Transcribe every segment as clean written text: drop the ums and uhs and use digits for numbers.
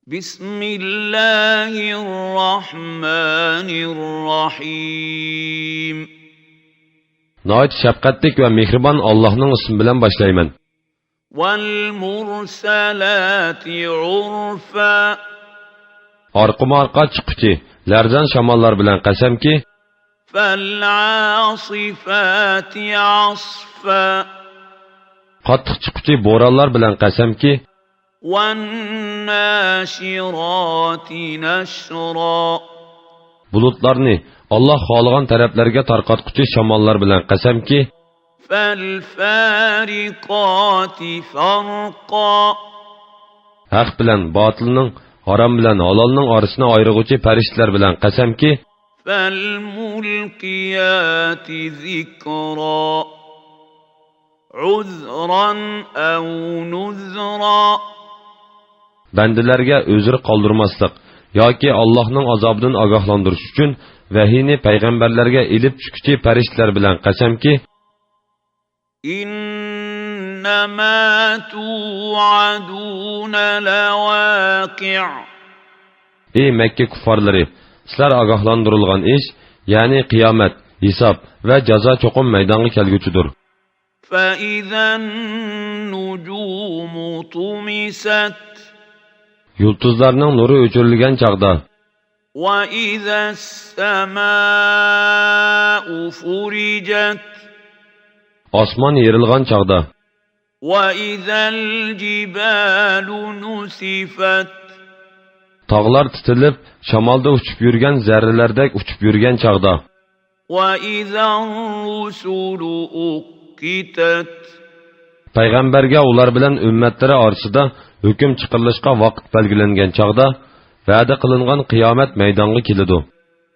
بسم الله الرحمن الرحيم Nəhayət şəfqətlik və mehriban Allah'ın ismi bilan başlayman. والمرسلات عرفا Arqama-arqa çıxıcı, lərzən şamallar bilan qəsəmki, فالعاصفات عصفا qattiq çıxıcı boranlar bilan qəsəmki, والناشرات نشرا bulutlarni Allah xolğan tərəflərə tarqatqucu şamallar bilan qəsəmki, فالفارقات فرقا haq bilan batılның, haram bilan halalның arasını ayırğucu pəriştlər bilan qəsəmki, فالملقيات ذكرا عذرا أو نذرا bəndilərə özür qaldırmaslıq yoki Allah'ın azabından ağahlandırış üçün vəhiyni peyğəmbərlərə elib çıxıcı pəriştlər bilan qəsəmki, إنما توعدون لواقع ey Məkkə kuffarları, sizlər ağahlandırılğan iş, yəni qiyamət, hesab və cəza çoxum meydana gəlgücüdür. فإذا النجوم طمست Yıldızlarının nuru öçürülgən çağda, وإذا السماء فرجت osman yerilğan çağda, وإذا الجبال نسفت tağlar titilib, şamalda uçup yürgən zərrələrdək uçup yürgən çağda, وإذا الرسل أقتت peyğəmbərgə ular bilan ümmətlərə arasında hüküm çıxırılışqa vaqt belgilənən çağda, vədə qılınğan qiyamət meydana kelidu.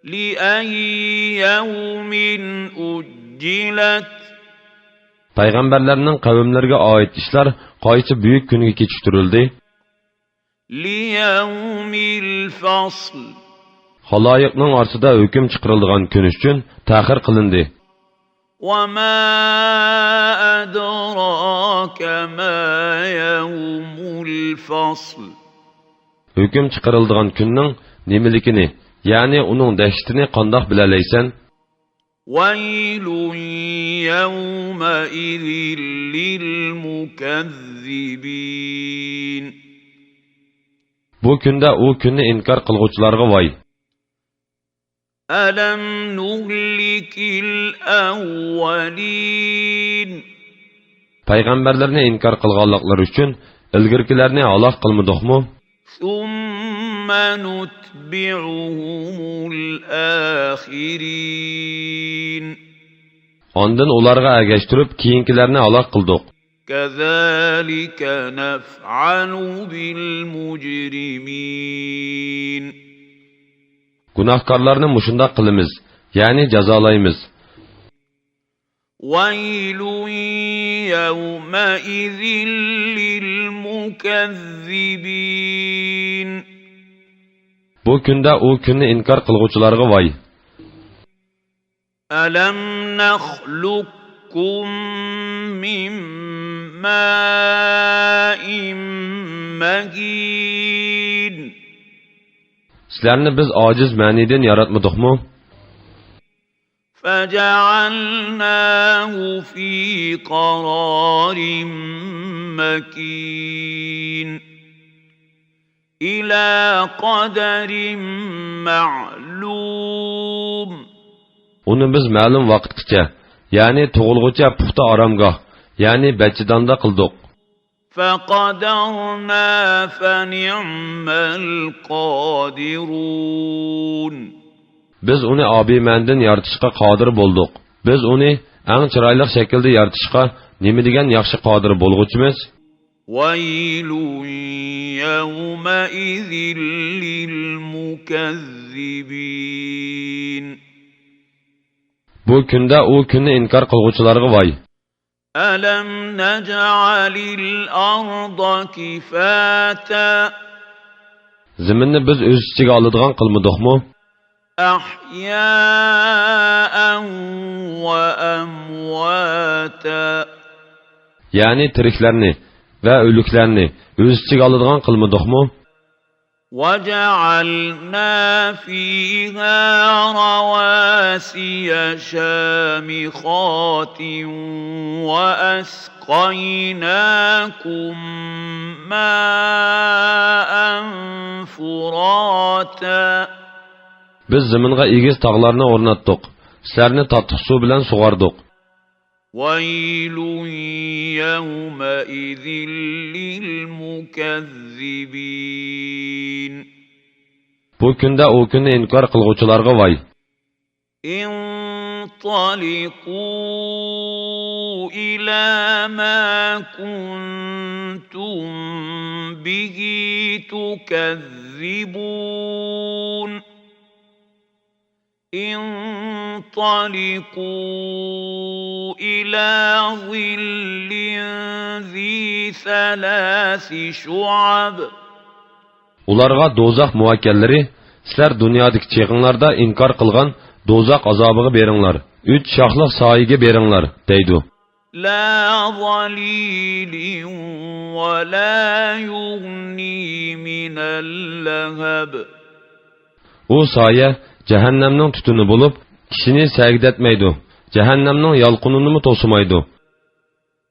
لأي يوم أجلت Peyğəmbərlərinin qavmlərə aid işlər qaysı böyük günə keçişdirildi? ليوم الفصل Xalayiqning arasında hüküm çıxırılğan gün üçün təxir qılındı. وما أدراك ما يوم الفصل Hüküm çıxırıldığan günün nemilikini, yani onun dəhşətini qandaq bilələrsən? ويل يومئذ للمكذبين Bu gündə o günü inkar qılğucularga vay. ألم نهلك الأولين Peyğəmbərlərini inkar qılğanlıqları üçün ilgirkilərini halaq qılmıdıqmı? ثم نتبعهم الآخرين Ondan onlarga əgəşdirib keyinkilərini halaq qıldıq. كذلك نفعل بالمجرمين Günahkarlarını muşunda qılımız, yani cazalayımız. ويل يومئذ للمكذبين Bu gündə o günü inkar qılğucularga vay. ألم نخلقكم من ماء مهين Sizlərni biz aciz mənidin yaratmadıqmı? فجعلناه في قرار مكين إلى قدر معلوم Onu biz ma'lum vaqtgacha, yani tug'ilg'ucha puxta oromgoh, yani bachidonda qildik. فقدرنا فنعم القادرون Biz uni obimandin yaratishga qodir bo'ldik. Biz uni eng chiroyli shaklda yaratishga nima degan yaxshi qodir bo'lg'uchimiz? ويل يومئذ للمكذبين Bu kunda o kunni inkor qilg'uvchilarga voy. ألم نجعل الأرض كفاتا Zaminni biz o'z ichiga oladigan qilmadikmi? أحياء وأمواتا Yani tiriklarni va o'liklarni o'z ichiga oladigan qilmadikmi? وجعلنا فيها رواسي شامخات وأسقيناكم ماء فراتا Biz zaminga egiz tog'larni o'rnatdik. Sizlarni tatlı su bilan sug'ardik. ويل يومئذ للمكذبين Bu kunda o kunni inkor qilguvchilarga voy. انطلقوا إلى ما كنتم به تكذبون انطلقوا إلى ظل ذي ثلاث شعب Ularga dozaq muvakkallari, sizlar dunyodagi cheg'inglarda inkor qilgan dozaq azobiga beringlar. 3 shoxliq soyiga beringlar, deydi. لا ظليل ولا يغني من اللهب U soya jahannamning tutuni bo'lib, kishini sagdatmaydi. Jahannamning yolqinini to'simaydi.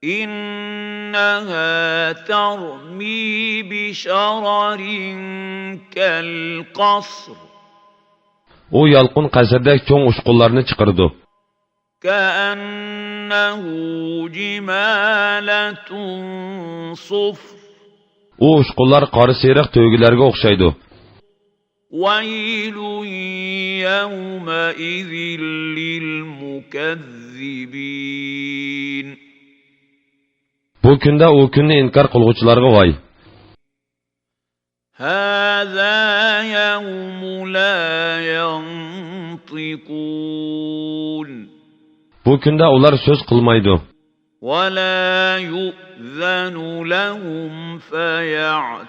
إنها ترمي بشرر كالقصر U yolqin qasrdek cho'ng ushqunlarni chiqirdi. كأنه جمالة صفر U ushqunlar qori seriq to'ygilarga o'xshaydi. ويل يومئذ للمكذبين Bu kunda o kunni inkor qilguvchilarga voy. هذا يوم لا ينطقون Bu kunda ular so'z qilmaydi. ولا يؤذن لهم فيعتذرون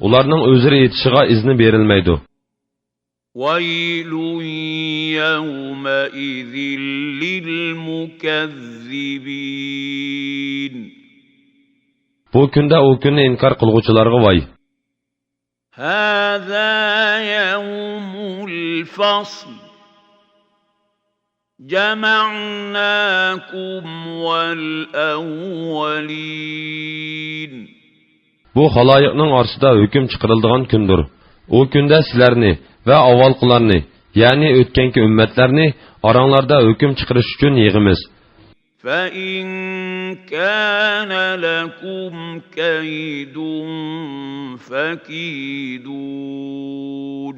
Ularning o'zlari yetishiga izni berilmaydi. ويل يومئذ للمكذبين Bu kunda o kunni inkor qilguvchilarga voy. هذا يوم الفصل جمعناكم والأولين Bu xaloyiqning orasida hukm chiqariladigan kundir. O kunda sizlarni va avvalqilarni, ya'ni o'tganki ummatlarni oranglarda hukm chiqarish uchun yig'imiz. فإن كان لكم كيد فكيدون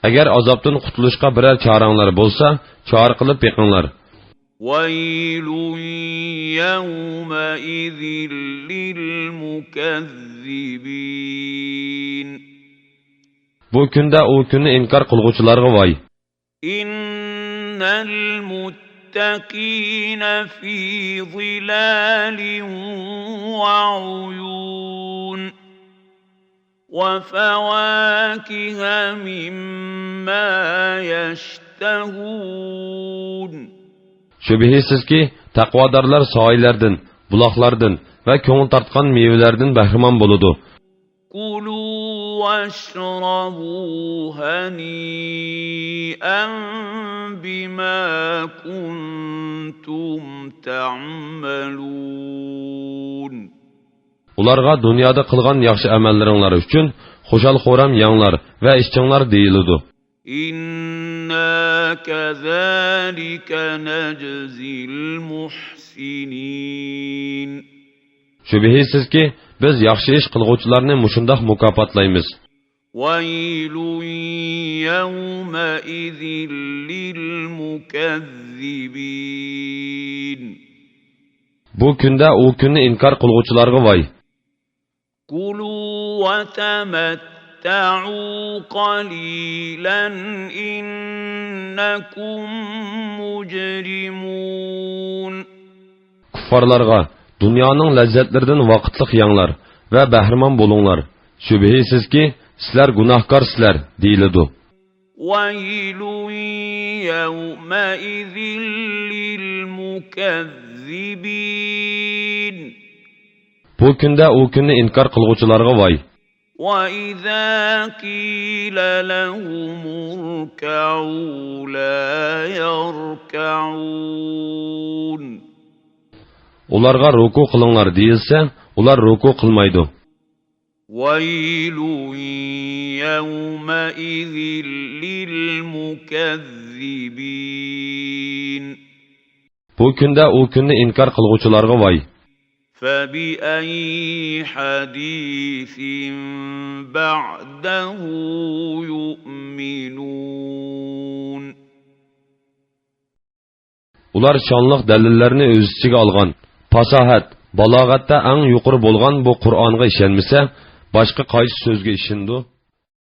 Agar azobdan qutulishga biror choranglar bo'lsa, chor qilib beqinglar. ويل يومئذ للمكذبين Bu kunda o kunni inkor qilguvchilarga voy. إن المتقين في ظلال وعيون وفواكه مما يشتهون Shubhisizki taqvodorlar soylardan, buloqlardan va ko'ngil tortgan mevalardan bahramon bo'ladi. كلوا واشربوا هنيئا بما كنتم تعملون Ularga dunyoda qilgan yaxshi amallaringlar uchun xushal-xo'ram yanglar va ishchinglar deyiladi. إنا كذلك نجزي المحسنين Shubhisizki biz yaxshi ish qilguvchilarni mushundoq mukofotlaymiz. ويل يومئذ للمكذبين Bu kunda o kunni inkor qilguvchilarga voy. كلوا وتمتعوا قليلا إنكم مجرمون Kuffarlarga dunyoning lazzatlaridan vaqtliq yanglar va bahramon bo'linglar. Shubhisizki sizlar gunohkorsizlar deyiladi. ويل يومئذ للمكذبين Bu kunda u kunni inkor qilguvchilarga voy. وَإِذَا قِيلَ لَهُمُ ارْكَعُوا لَا يَرْكَعُونَ Ularga ruku qilinglar deyilsa, ular ruku qilmaydi. وَيْلٌ يَوْمَئِذٍ لِلْمُكَذِّبِينَ Bu kunda u kunni inkor qilguvchilarga voy. فَبِأَيِّ حَدِيثٍ بَعْدَهُ يُؤْمِنُونَ Ular şanlıq dəlillərini öz içigə alğan, fasahat, balağatda ən yuqur bolğan bu Qur'anğa işenməsə, başqa qaysı sözgə işindu?